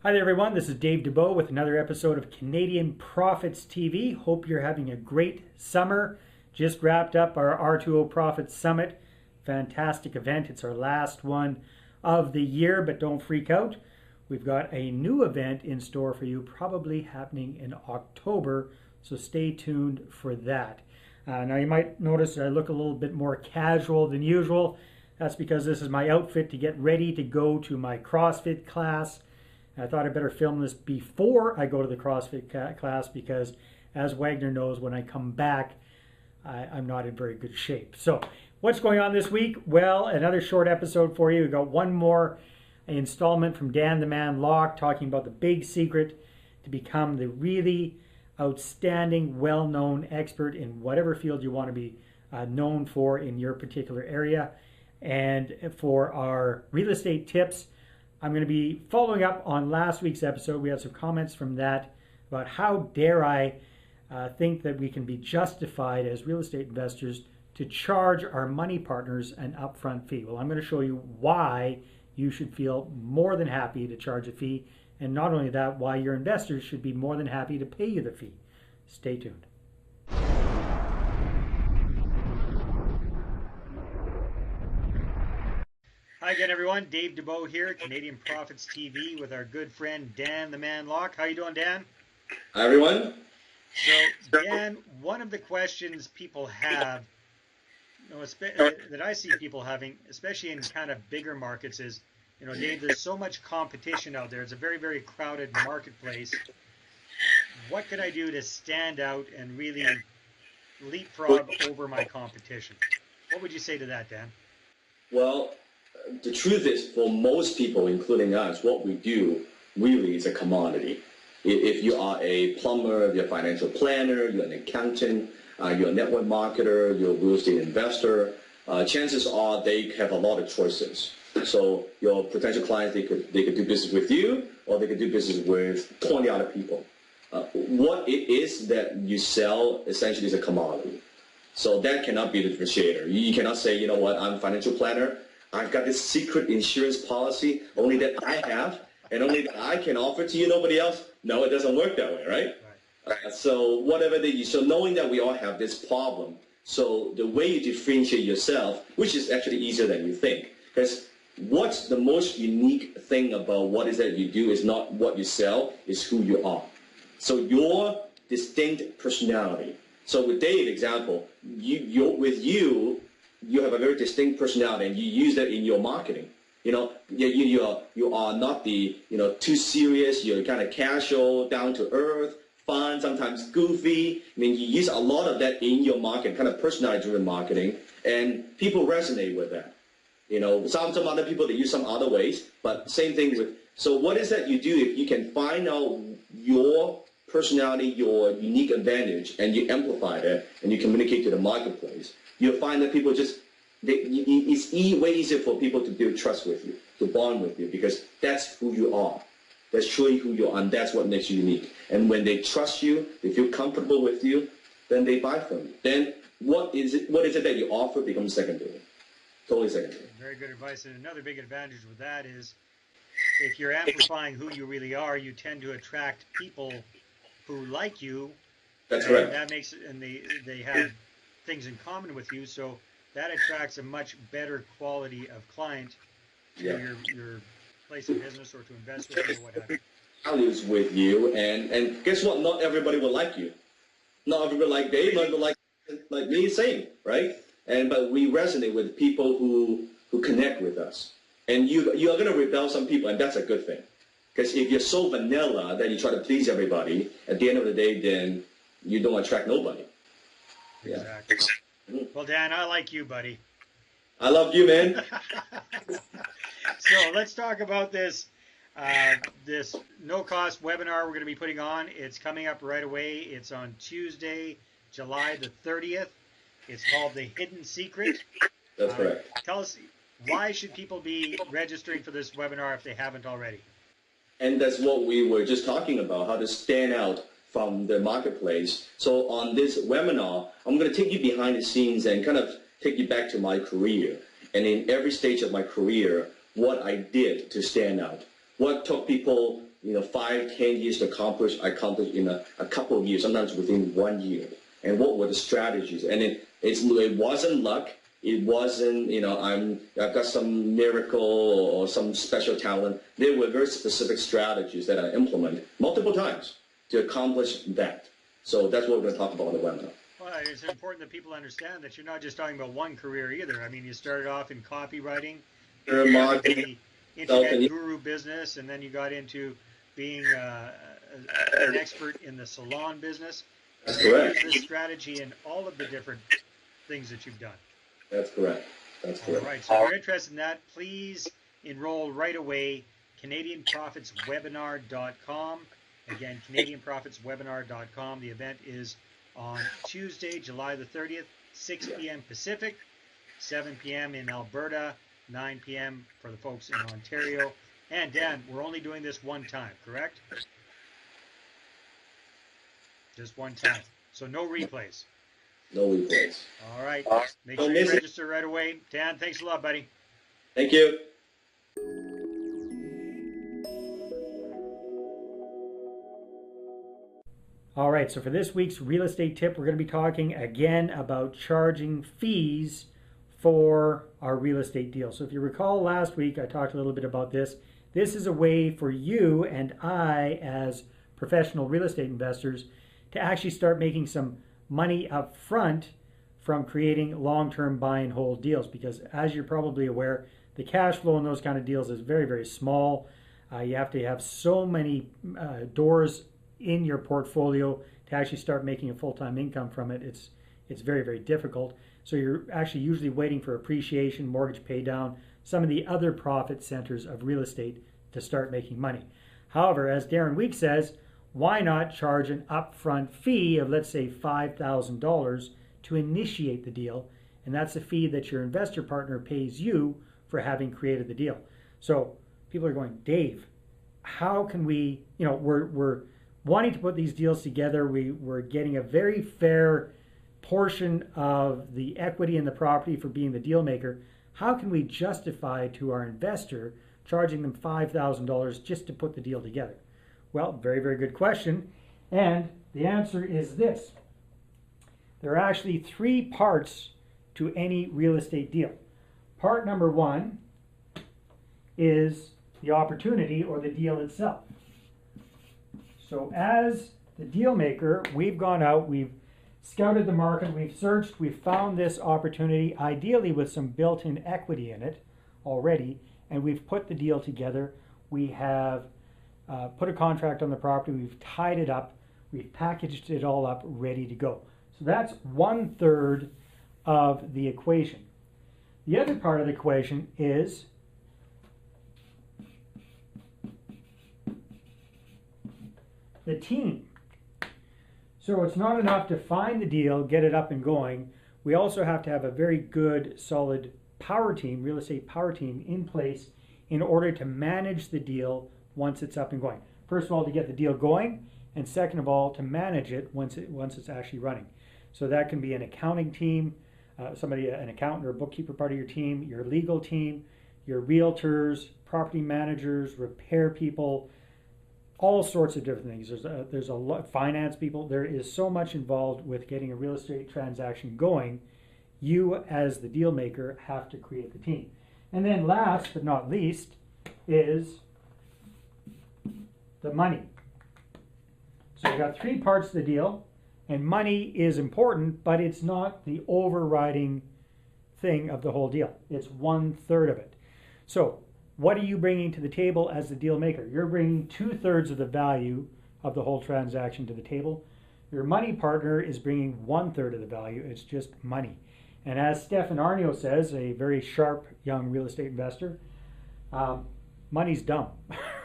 Hi there everyone, this is Dave Dubeau with another episode of Canadian Profits TV. Hope you're having a great summer. Just wrapped up our R2O Profits Summit. Fantastic event. It's our last one of the year, but don't freak out. We've got a new event in store for you, probably happening in October, so stay tuned for that. Now you might notice I look a little bit more casual than usual. That's because this is my outfit to get ready to go to my CrossFit class. I thought I'd better film this before I go to the CrossFit class because, as Wagner knows, when I come back, I'm not in very good shape. So, what's going on this week? Well, another short episode for you. We've got one more installment from Dan the Man Locke talking about the big secret to become the really outstanding, well-known expert in whatever field you want to be known for in your particular area. And for our real estate tips, I'm going to be following up on last week's episode. We had some comments from that about how dare I think that we can be justified as real estate investors to charge our money partners an upfront fee. Well, I'm going to show you why you should feel more than happy to charge a fee, and not only that, why your investors should be more than happy to pay you the fee. Stay tuned. Hi again, everyone. Dave Dubeau here, Canadian Profits TV, with our good friend Dan the Man Locke. How you doing, Dan? Hi, everyone. So, Dan, one of the questions people have, that I see people having, especially in kind of bigger markets, is, Dave, there's so much competition out there. It's a very, very crowded marketplace. What could I do to stand out and really leapfrog over my competition? What would you say to that, Dan? Well, the truth is, for most people, including us, what we do really is a commodity. If you are a plumber, you're a financial planner, you're an accountant, you're a network marketer, you're a real estate investor, chances are they have a lot of choices. So your potential clients, they could do business with you, or they could do business with 20 other people. What it is that you sell essentially is a commodity. So that cannot be the differentiator. You cannot say, you know what, I'm a financial planner, I've got this secret insurance policy only that I have and only that I can offer to you, nobody else. No, it doesn't work that way, right? So whatever so knowing that we all have this problem, so the way you differentiate yourself, which is actually easier than you think, because what's the most unique thing about what is that you do is not what you sell, is who you are. So your distinct personality. So with Dave, example, you have a very distinct personality, and you use that in your marketing. You are not the too serious. You're kind of casual, down to earth, fun, sometimes goofy. I mean, you use a lot of that in your marketing, kind of personality-driven marketing, and people resonate with that. Some other people, they use some other ways, but same thing with. So what is that you do if you can find out your personality, your unique advantage, and you amplify that, and you communicate to the marketplace? You'll find that people it's way easier for people to build trust with you, to bond with you, because that's who you are. That's truly who you are, and that's what makes you unique. And when they trust you, they feel comfortable with you, then they buy from you. Then what is it that you offer becomes secondary. Totally secondary. Very good advice. And another big advantage with that is if you're amplifying who you really are, you tend to attract people who like you. That's correct. That makes it, and they have things in common with you, so that attracts a much better quality of client to your place of business or to invest with you or what have you. Values with you, and guess what? Not everybody will like you. Not everybody like Dave, not everybody like me, same, right? But we resonate with people who connect with us. And you are going to repel some people, and that's a good thing. Because if you're so vanilla that you try to please everybody, at the end of the day, then you don't attract nobody. Exactly. Well, Dan, I like you, buddy. I love you, man. So let's talk about this no-cost webinar we're going to be putting on. It's coming up right away. It's on Tuesday, July the 30th. It's called The Hidden Secret. That's correct. Tell us, why should people be registering for this webinar if they haven't already? And that's what we were just talking about, how to stand out from the marketplace. So on this webinar, I'm going to take you behind the scenes and kind of take you back to my career. And in every stage of my career, what I did to stand out. What took people 5, 10 years to accomplish in a couple of years, sometimes within 1 year. And what were the strategies? And it wasn't luck. It wasn't, I've got some miracle or some special talent. There were very specific strategies that I implemented multiple times to accomplish that. So that's what we're going to talk about in the webinar. Well, it's important that people understand that you're not just talking about one career either. I mean, you started off in copywriting, Marketing, the internet guru business, and then you got into being an expert in the salon business. That's correct. Use this strategy in all of the different things that you've done. That's correct. That's correct. All right. So if you're interested in that, please enroll right away. CanadianProfitsWebinar.com. Again, CanadianProfitsWebinar.com. The event is on Tuesday, July the 30th, 6 p.m. Pacific, 7 p.m. in Alberta, 9 p.m. for the folks in Ontario. And Dan, we're only doing this one time, correct? Just one time. So no replays. No replays. All right. Make sure you register right away. Dan, thanks a lot, buddy. Thank you. All right, so for this week's real estate tip, we're going to be talking again about charging fees for our real estate deal. So if you recall last week, I talked a little bit about this. This is a way for you and I, as professional real estate investors, to actually start making some money up front from creating long-term buy and hold deals, because as you're probably aware, the cash flow in those kind of deals is very, very small. You have to have so many doors in your portfolio to actually start making a full-time income from it. It's very, very difficult. So you're actually usually waiting for appreciation, mortgage pay down, some of the other profit centers of real estate to start making money. However, as Darren Week says, why not charge an upfront fee of, let's say, $5,000 to initiate the deal? And that's a fee that your investor partner pays you for having created the deal. So people are going, Dave, how can we, we're wanting to put these deals together. We're getting a very fair portion of the equity in the property for being the deal maker. How can we justify to our investor charging them $5,000 just to put the deal together? Well, very, very good question. And the answer is this. There are actually 3 parts to any real estate deal. Part number 1 is the opportunity or the deal itself. So as the deal maker, we've gone out, we've scouted the market, we've searched, we've found this opportunity, ideally with some built-in equity in it already, and we've put the deal together. We have put a contract on the property, we've tied it up, we've packaged it all up, ready to go. So that's 1/3 of the equation. The other part of the equation is the team. So it's not enough to find the deal, get it up and going. We also have to have a very good, solid power team, real estate power team in place in order to manage the deal once it's up and going. First of all, to get the deal going, and second of all, to manage it once it's actually running. So that can be an accounting team, an accountant or a bookkeeper part of your team, your legal team, your realtors, property managers, repair people, all sorts of different things. There's a lot, finance people. There is so much involved with getting a real estate transaction going. You, as the deal maker, have to create the team. And then last but not least is the money. So we've got 3 parts of the deal, and money is important, but it's not the overriding thing of the whole deal. It's 1/3 of it. So what are you bringing to the table as the deal maker? You're bringing 2/3 of the value of the whole transaction to the table. Your money partner is bringing 1/3 of the value. It's just money. And as Stefan Arnio says, a very sharp young real estate investor, money's dumb,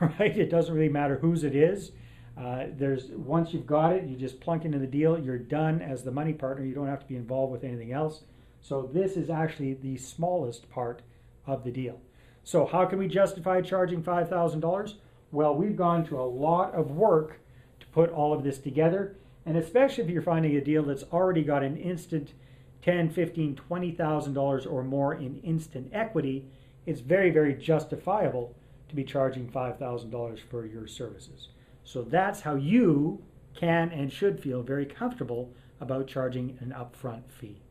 right? It doesn't really matter whose it is. Once you've got it, you just plunk into the deal. You're done as the money partner. You don't have to be involved with anything else. So this is actually the smallest part of the deal. So how can we justify charging $5,000? Well, we've gone to a lot of work to put all of this together. And especially if you're finding a deal that's already got an instant $10,000, $15,000, $20,000 or more in instant equity, it's very, very justifiable to be charging $5,000 for your services. So that's how you can and should feel very comfortable about charging an upfront fee.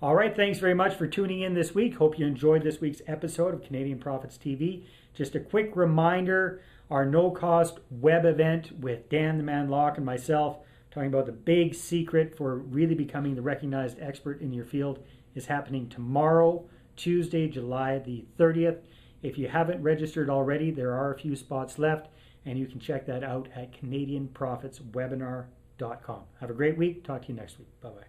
All right, thanks very much for tuning in this week. Hope you enjoyed this week's episode of Canadian Profits TV. Just a quick reminder, our no-cost web event with Dan the Man Locke and myself, talking about the big secret for really becoming the recognized expert in your field, is happening tomorrow, Tuesday, July the 30th. If you haven't registered already, there are a few spots left, and you can check that out at CanadianProfitsWebinar.com. Have a great week. Talk to you next week. Bye-bye.